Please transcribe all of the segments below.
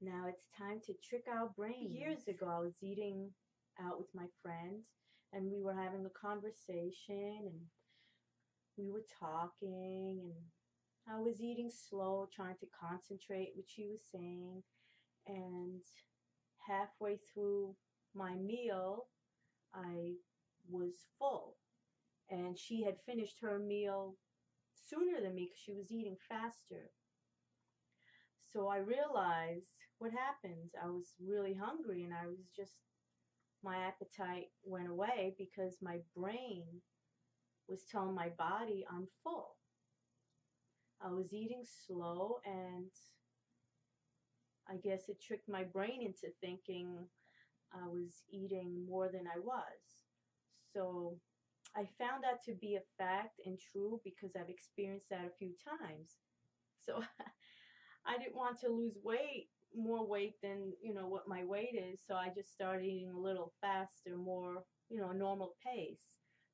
Now it's time to trick our brains. Years ago, I was eating out with my friend, and we were having a conversation, and we were talking, and I was eating slow, trying to concentrate what she was saying, and halfway through my meal, I was full, and she had finished her meal sooner than me because she was eating faster. So I realized what happens. I was really hungry, and I was just, my appetite went away because my brain was telling my body I'm full. I was eating slow, and I guess it tricked my brain into thinking I was eating more than I was. So I found that to be a fact and true because I've experienced that a few times. So I didn't want to lose weight, more weight than, what my weight is. So I just started eating a little faster, more, normal pace.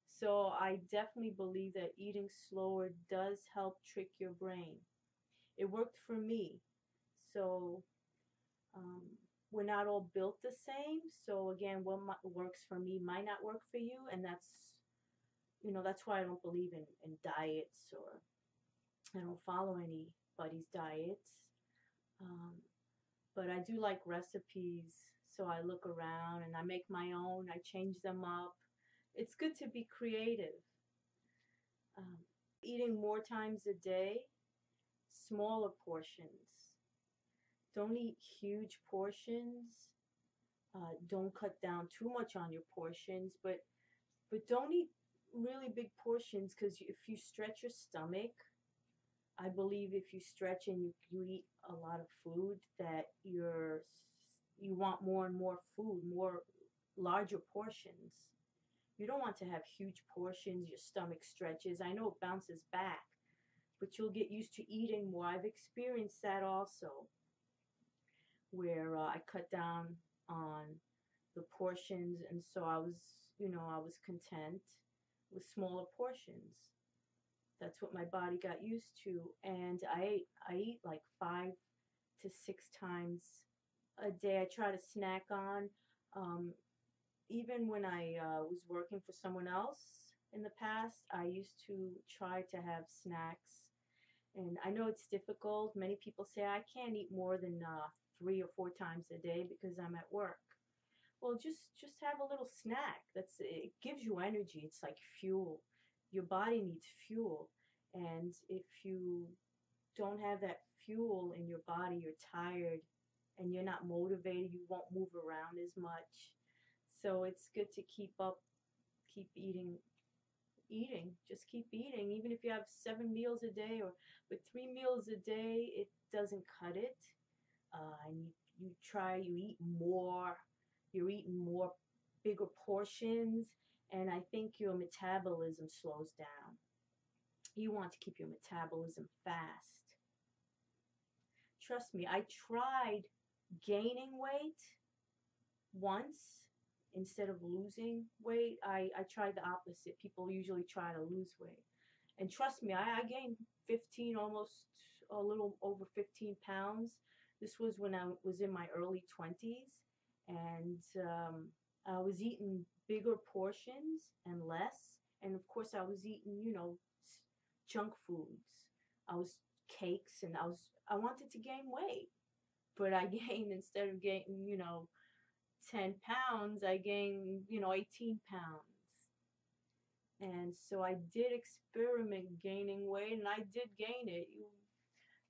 So I definitely believe that eating slower does help trick your brain. It worked for me. So um, we're not all built the same. So again, what works for me might not work for you, and that's why I don't believe in diets, or I don't follow anybody's diets. Um, but I do like recipes, so I look around and I make my own. I change them up. It's good to be creative. Eating more times a day, smaller portions. Don't eat huge portions. Don't cut down too much on your portions, but don't eat really big portions, because if you stretch your stomach, I believe if you stretch and you eat a lot of food, that you want more and more food, more larger portions. You don't want to have huge portions, your stomach stretches. I know it bounces back, but you'll get used to eating more. I've experienced that also, where I cut down on the portions, and so I was content with smaller portions. That's what my body got used to, and I eat like 5 to 6 times a day. I try to snack on. Um, Even when I was working for someone else in the past, I used to try to have snacks. And I know it's difficult. Many people say I can't eat more than 3 or 4 times a day because I'm at work. Well, just have a little snack. It gives you energy. It's like fuel. Your body needs fuel. And if you don't have that fuel in your body, you're tired and you're not motivated, you won't move around as much. So it's good to keep eating. Just keep eating. Even if you have 7 meals a day, or with 3 meals a day, it doesn't cut it. And you eat more, you're eating more, bigger portions, and I think your metabolism slows down. You want to keep your metabolism fast. Trust me, I tried gaining weight once instead of losing weight. I tried the opposite. People usually try to lose weight. And trust me, I gained 15, almost a little over 15 pounds. This was when I was in my early 20s. And I was eating bigger portions and less. And of course, I was eating, junk foods. I was cakes, and I wanted to gain weight. But I gained, instead of gaining, 10 pounds, I gained, 18 pounds. And so I did experiment gaining weight, and I did gain it.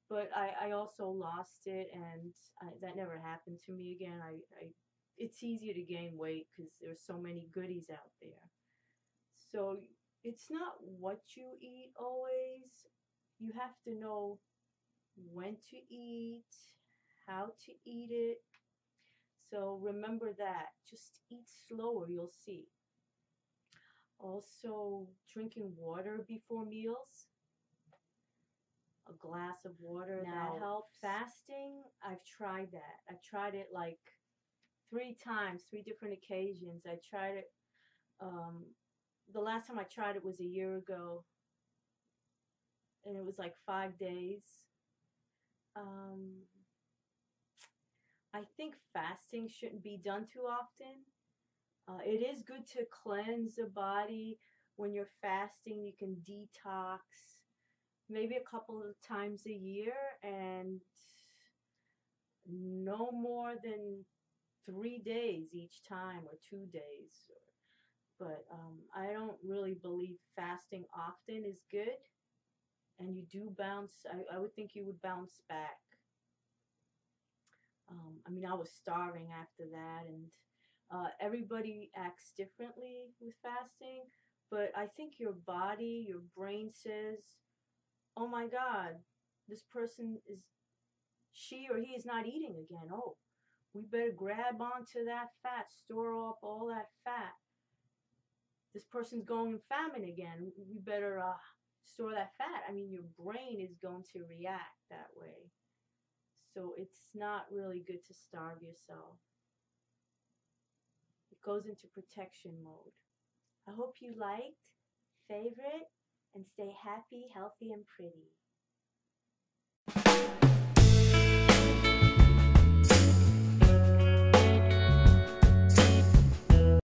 But I also lost it, and that never happened to me again. It's easier to gain weight because there's so many goodies out there. So it's not what you eat always. You have to know when to eat, how to eat it. So remember that. Just eat slower, you'll see. Also, drinking water before meals, a glass of water, now, that helps. Fasting, I've tried that. I've tried it like 3 times, 3 different occasions. I tried it. The last time I tried it was a year ago, and it was like 5 days. Um, I think fasting shouldn't be done too often. It is good to cleanse the body. When you're fasting, you can detox maybe a couple of times a year and no more than 3 days each time or 2 days. But I don't really believe fasting often is good. And you do bounce, I would think you would bounce back. I mean, I was starving after that, and everybody acts differently with fasting. But I think your body, your brain says, oh my God, this person is, she or he is not eating again. Oh, we better grab onto that fat, store up all that fat. This person's going in famine again. We better store that fat. I mean, your brain is going to react that way. So it's not really good to starve yourself. It goes into protection mode. I hope you liked, favorite, and stay happy, healthy, and pretty.